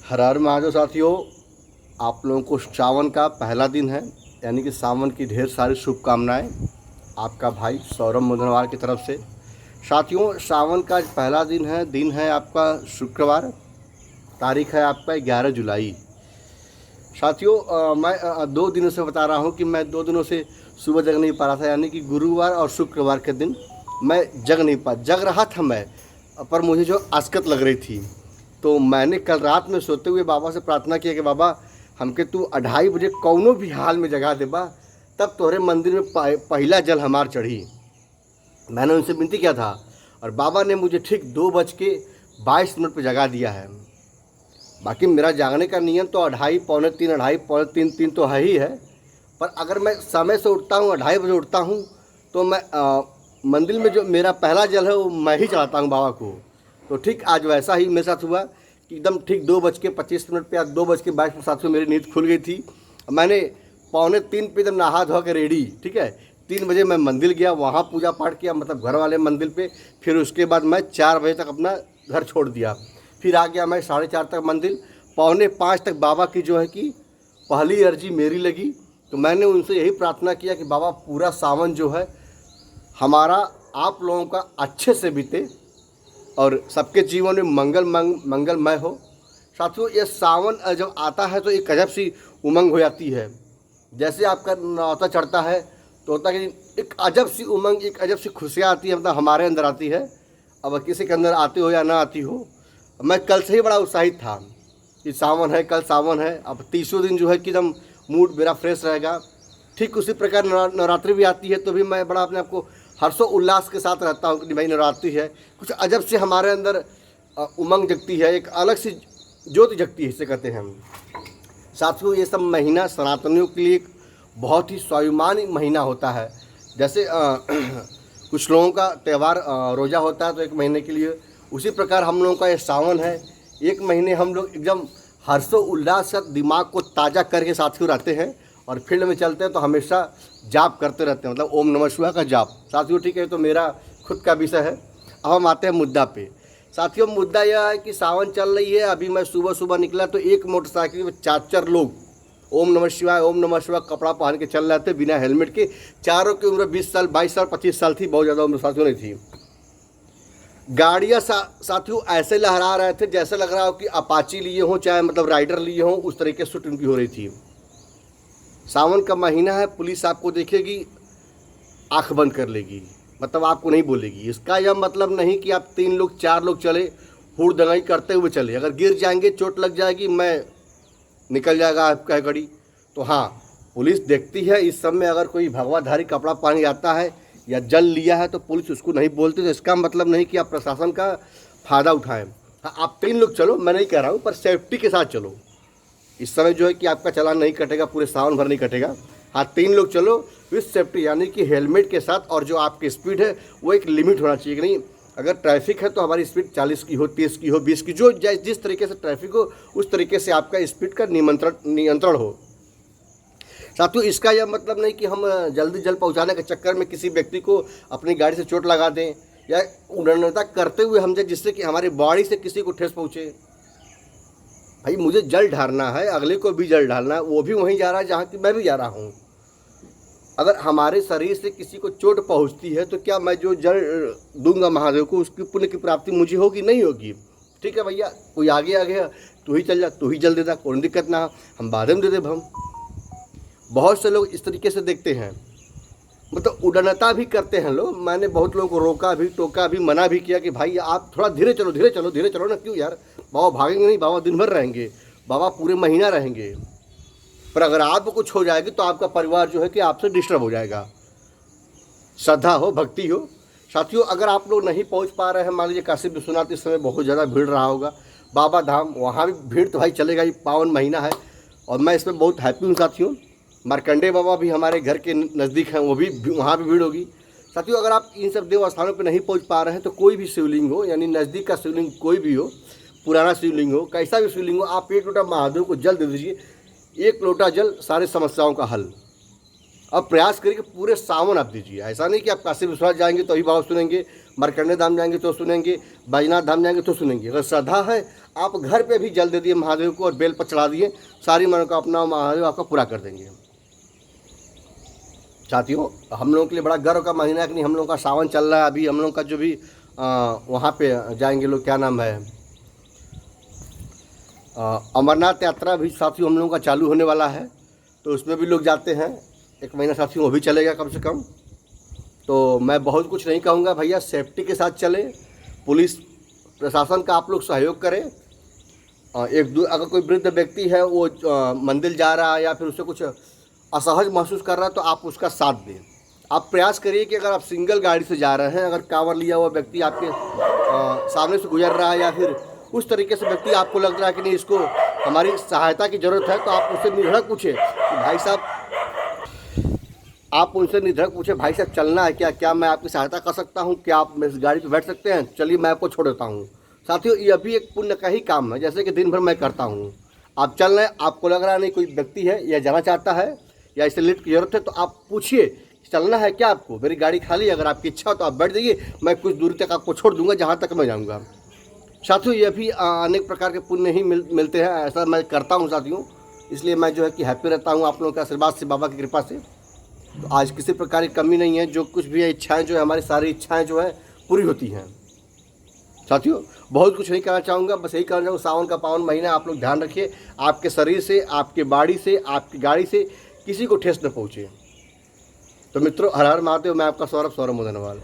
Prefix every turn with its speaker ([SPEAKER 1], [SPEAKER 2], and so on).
[SPEAKER 1] हर हर महादेव साथियों, आप लोगों को सावन का पहला दिन है, यानी कि सावन की ढेर सारी शुभकामनाएं आपका भाई सौरभ मुदनवार की तरफ से। साथियों, सावन का आज पहला दिन है आपका शुक्रवार। तारीख है आपका 11 जुलाई। साथियों, मैं 2 दिनों से बता रहा हूं कि मैं 2 दिनों से सुबह जग नहीं पा रहा था, यानी कि गुरुवार और शुक्रवार के दिन मैं जग रहा था मैं, पर मुझे जो आस्कत लग रही थी। तो मैंने कल रात में सोते हुए बाबा से प्रार्थना किया कि बाबा, हमके तू 2:30 बजे कौनो भी हाल में जगा देबा, तब तोहरे मंदिर में पहला जल हमार चढ़ी। मैंने उनसे विनती किया था और बाबा ने मुझे ठीक 2:22 पर जगा दिया है। बाकी मेरा जागने का नियम तो 2:30, पौने 3, 2:30, पौने 3, 3 तो है ही है। पर अगर मैं समय से उठता हूँ, 2:30 बजे उठता हूँ, तो मैं मंदिर में जो मेरा पहला जल है वो मैं ही चढ़ाता हूँ बाबा को। तो ठीक आज वैसा ही मेरे साथ हुआ कि एकदम ठीक 2:25 पे या 2:22 साथियों मेरी नींद खुल गई थी। मैंने पौने 3 पे एकदम नहा धो के रेडी, ठीक है, 3 बजे मैं मंदिर गया, वहाँ पूजा पाठ किया, मतलब घर वाले मंदिर पे। फिर उसके बाद मैं 4 बजे तक अपना घर छोड़ दिया। फिर आ गया मैं 4:30 तक मंदिर। पौने 5 तक बाबा की जो है कि पहली अर्जी मेरी लगी। तो मैंने उनसे यही प्रार्थना किया कि बाबा, पूरा सावन जो है हमारा आप लोगों का अच्छे से बीते और सबके जीवन में मंगलमय हो। साथियों, ये सावन जब आता है तो एक अजब सी उमंग हो जाती है। जैसे आपका नौता चढ़ता है तो होता है कि एक अजब सी उमंग, एक अजब सी खुशियाँ आती है, मतलब हमारे अंदर आती है। अब किसी के अंदर आती हो या ना आती हो, मैं कल से ही बड़ा उत्साहित था कि सावन है, कल सावन है। अब 30वें दिन जो है कि एकदम मूड मेरा फ्रेश रहेगा। ठीक उसी प्रकार नवरात्रि भी आती है तो भी मैं बड़ा अपने आप को हर्षो उल्लास के साथ रहता हूँ कि भाई नवरात्रि है। कुछ अजब से हमारे अंदर उमंग जगती है, एक अलग सी ज्योति जगती है, इसे कहते हैं हम। साथियों, ये सब महीना सनातनियों के लिए एक बहुत ही स्वाभिमानी महीना होता है। जैसे कुछ लोगों का त्यौहार रोज़ा होता है तो 1 महीने के लिए, उसी प्रकार हम लोगों का ये सावन है। 1 महीने हम लोग एकदम हर्षो उल्लास से दिमाग को ताज़ा करके साथियों रहते हैं और फील्ड में चलते हैं तो हमेशा जाप करते रहते हैं, मतलब ओम नमः शिवाय का जाप। साथियों, ठीक है, तो मेरा खुद का विषय है। अब हम आते हैं मुद्दा पे। साथियों, मुद्दा यह है कि सावन चल रही है। अभी मैं सुबह सुबह निकला तो एक मोटरसाइकिल में 4 लोग ओम नमः शिवाय कपड़ा पहन के चल रहे थे बिना हेलमेट के। चारों की उम्र 20 साल, 22 साल, 25 साल थी, बहुत ज़्यादा उम्र साथियों नहीं थी। गाड़ियाँ साथियों ऐसे लहरा रहे थे जैसे लग रहा हो कि अपाची लिए हों, चाहे मतलब राइडर लिए हों, उस तरीके से शूटिंग की हो रही थी। सावन का महीना है, पुलिस आपको देखेगी, आंख बंद कर लेगी, मतलब आपको नहीं बोलेगी। इसका यह मतलब नहीं कि आप 3 लोग 4 लोग चले हुड़दंगाई करते हुए चले, अगर गिर जाएंगे, चोट लग जाएगी, मैं निकल जाएगा आपका गाड़ी। तो हाँ, पुलिस देखती है। इस समय अगर कोई भगवाधारी कपड़ा पहन जाता है या जल लिया है तो पुलिस उसको नहीं बोलती। तो इसका मतलब नहीं कि आप प्रशासन का फ़ायदा उठाएं। हाँ, आप 3 लोग चलो, मैं नहीं कह रहा हूँ, पर सेफ्टी के साथ चलो। इस समय जो है कि आपका चालान नहीं कटेगा, पूरे सावन भर नहीं कटेगा। हाँ, 3 लोग चलो विथ सेफ्टी, यानी कि हेलमेट के साथ। और जो आपकी स्पीड है वो एक लिमिट होना चाहिए कि नहीं, अगर ट्रैफिक है तो हमारी स्पीड 40 की हो, 30 की हो, 20 की, जो जिस तरीके से ट्रैफिक हो उस तरीके से आपका स्पीड का नियंत्रण हो। साथियों, इसका यह मतलब नहीं कि हम जल्दी जल्द पहुंचाने के चक्कर में किसी व्यक्ति को अपनी गाड़ी से चोट लगा दें या उड़नता करते हुए हम जाए जिससे कि हमारी बॉडी से किसी को ठेस पहुँचे। भाई, मुझे जल ढालना है, अगले को भी जल ढालना है, वो भी वहीं जा रहा है जहाँ की मैं भी जा रहा हूँ। अगर हमारे शरीर से किसी को चोट पहुँचती है तो क्या मैं जो जल दूंगा महादेव को, उसकी पुण्य की प्राप्ति मुझे होगी? नहीं होगी। ठीक है भैया, कोई आगे आ गया, तू ही चल जा, तू ही जल दे दा, कोई दिक्कत ना, हम बाद में दे दे। हम बहुत से लोग इस तरीके से देखते हैं, मतलब उड़नता भी करते हैं लोग। मैंने बहुत लोगों को रोका भी, टोका भी, मना भी किया कि भाई आप थोड़ा धीरे चलो, धीरे चलो, धीरे चलो ना। क्यों यार, बाबा भागेंगे नहीं, बाबा दिन भर रहेंगे, बाबा पूरे महीना रहेंगे। पर अगर आपको कुछ हो जाएगी तो आपका परिवार जो है कि आपसे डिस्टर्ब हो जाएगा। श्रद्धा हो, भक्ति हो। साथियों, अगर आप लोग नहीं पहुंच पा रहे हैं, मान लीजिए काशी विश्वनाथ इस समय बहुत ज़्यादा भीड़ रहा होगा, बाबा धाम, वहाँ भी भीड़ तो भाई चलेगा ही, पावन महीना है और मैं इसमें बहुत हैप्पी हूँ। साथियों, मार्कंडे बाबा भी हमारे घर के नज़दीक हैं, वो भी वहाँ भी भीड़ होगी। साथियों, अगर आप इन सब देव स्थानों पर नहीं पहुँच पा रहे हैं तो कोई भी शिवलिंग हो, यानी नज़दीक का शिवलिंग कोई भी हो, पुराना शिवलिंग हो, कैसा भी शिवलिंग हो, आप 1 लोटा महादेव को जल दे दीजिए। 1 लोटा जल, सारी समस्याओं का हल। अब प्रयास करिए कि पूरे सावन आप दीजिए। ऐसा नहीं कि आप काशी विश्वनाथ जाएंगे तो ही भाव सुनेंगे, मार्कंडे धाम जाएंगे तो सुनेंगे, बैजनाथ धाम जाएंगे तो सुनेंगे। अगर श्रद्धा है आप घर पे भी जल दे दिए महादेव को और बेल पर चढ़ा दिए, सारी मनोकामना महादेव आपका पूरा कर देंगे। साथियों, हम लोगों के लिए बड़ा गर्व का महीना है कि नहीं, हम लोगों का सावन चल रहा है। अभी हम लोगों का जो भी वहाँ पे जाएंगे लोग, क्या नाम है, अमरनाथ यात्रा भी साथियों हम लोगों का चालू होने वाला है, तो उसमें भी लोग जाते हैं। 1 महीना साथियों वो भी चलेगा कम से कम। तो मैं बहुत कुछ नहीं कहूँगा भैया, सेफ्टी के साथ चले, पुलिस प्रशासन का आप लोग सहयोग करें। अगर कोई वृद्ध व्यक्ति है वो मंदिर जा रहा है या फिर उसे कुछ असहज महसूस कर रहा है तो आप उसका साथ दें। आप प्रयास करिए कि अगर आप सिंगल गाड़ी से जा रहे हैं, अगर कांवर लिया हुआ व्यक्ति आपके सामने से गुजर रहा है या फिर उस तरीके से व्यक्ति आपको लग रहा है कि नहीं इसको हमारी सहायता की ज़रूरत है, तो आप उससे निर्धड़क पूछे कि भाई साहब, आप उनसे निर्धड़क पूछे भाई साहब चलना है क्या, क्या मैं आपकी सहायता कर सकता हूँ, क्या आप मेरी गाड़ी पर बैठ सकते हैं, चलिए मैं आपको छोड़ देता हूँ। साथियों, यह भी एक पुण्य का ही काम है, जैसे कि दिन भर मैं करता हूँ। आप चल रहे हैं, आपको लग रहा नहीं कोई व्यक्ति है या जाना चाहता है या इसे लिफ्ट की ज़रूरत है, तो आप पूछिए चलना है क्या आपको, मेरी गाड़ी खाली है, अगर आपकी इच्छा हो तो आप बैठ जाइए, मैं कुछ दूरी तक आपको छोड़ दूंगा जहाँ तक मैं जाऊँगा। साथियों, ये भी अनेक प्रकार के पुण्य ही मिलते हैं, ऐसा मैं करता हूँ साथियों, इसलिए मैं जो है कि हैप्पी रहता हूँ आप लोगों के आशीर्वाद से, बाबा की कृपा से। तो आज किसी प्रकार की कमी नहीं है, जो कुछ भी है इच्छाएँ जो है, हमारी सारी इच्छाएँ जो है पूरी होती हैं। साथियों, बहुत कुछ नहीं कहना चाहूँगा, बस यही कहना चाहूँगा, सावन का पावन महीना, आप लोग ध्यान रखिए, आपके शरीर से, आपके बाड़ी से, आपकी गाड़ी से किसी को ठेस न पहुँचे। तो मित्रों, हर हर महादेव। मैं आपका सौरभ मोदनवाल।